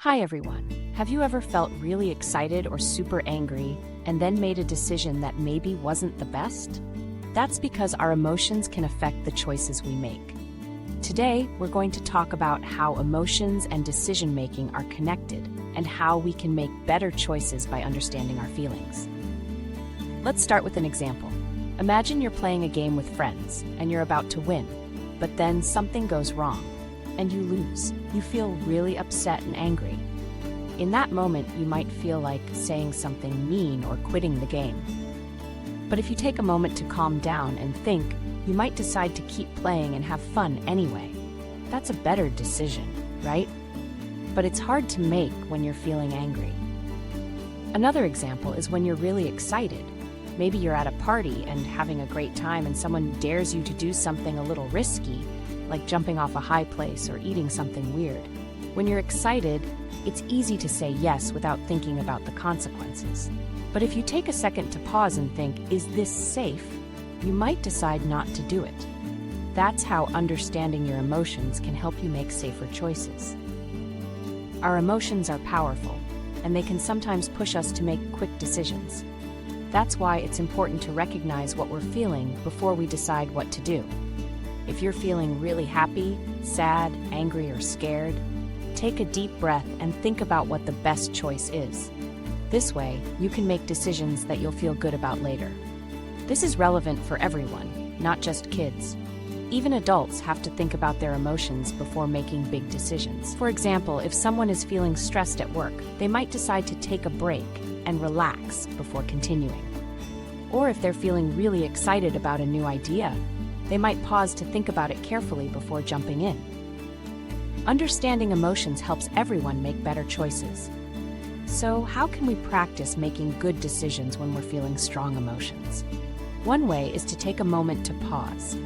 Hi everyone. Have you ever felt really excited or super angry and then made a decision that maybe wasn't the best? That's because our emotions can affect the choices we make. Today, we're going to talk about how emotions and decision-making are connected and how we can make better choices by understanding our feelings. Let's start with an example. Imagine you're playing a game with friends and you're about to win, but then something goes wrong and you lose. You feel really upset and angry. In that moment, you might feel like saying something mean or quitting the game. But if you take a moment to calm down and think, you might decide to keep playing and have fun anyway. That's a better decision, right? But it's hard to make when you're feeling angry. Another example is when you're really excited. Maybe you're at a party and having a great time and someone dares you to do something a little risky, like jumping off a high place or eating something weird. When you're excited, it's easy to say yes without thinking about the consequences. But if you take a second to pause and think, is this safe? You might decide not to do it. That's how understanding your emotions can help you make safer choices. Our emotions are powerful, and they can sometimes push us to make quick decisions. That's why it's important to recognize what we're feeling before we decide what to do. If you're feeling really happy, sad, angry, or scared, take a deep breath and think about what the best choice is. This way, you can make decisions that you'll feel good about later. This is relevant for everyone, not just kids. Even adults have to think about their emotions before making big decisions. For example, if someone is feeling stressed at work, they might decide to take a break and relax before continuing. Or if they're feeling really excited about a new idea, they might pause to think about it carefully before jumping in. Understanding emotions helps everyone make better choices. So, how can we practice making good decisions when we're feeling strong emotions? One way is to take a moment to pause.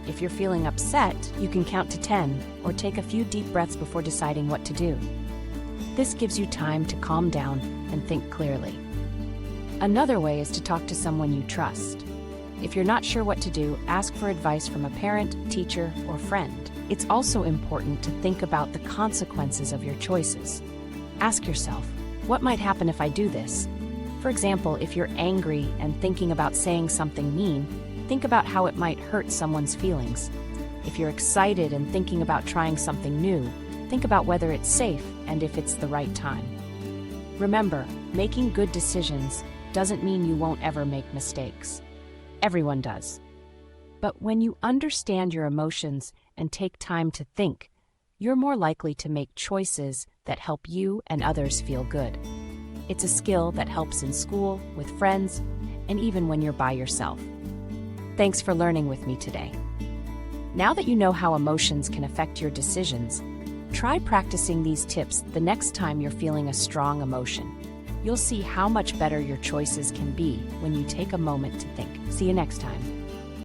If you're feeling upset, you can count to 10 or take a few deep breaths before deciding what to do. This gives you time to calm down and think clearly. Another way is to talk to someone you trust. If you're not sure what to do, ask for advice from a parent, teacher, or friend. It's also important to think about the consequences of your choices. Ask yourself, what might happen if I do this? For example, if you're angry and thinking about saying something mean, think about how it might hurt someone's feelings. If you're excited and thinking about trying something new, think about whether it's safe and if it's the right time. Remember, making good decisions doesn't mean you won't ever make mistakes. Everyone does. But when you understand your emotions and take time to think, you're more likely to make choices that help you and others feel good. It's a skill that helps in school, with friends, and even when you're by yourself. Thanks for learning with me today. Now that you know how emotions can affect your decisions, try practicing these tips the next time you're feeling a strong emotion. You'll see how much better your choices can be when you take a moment to think. See you next time.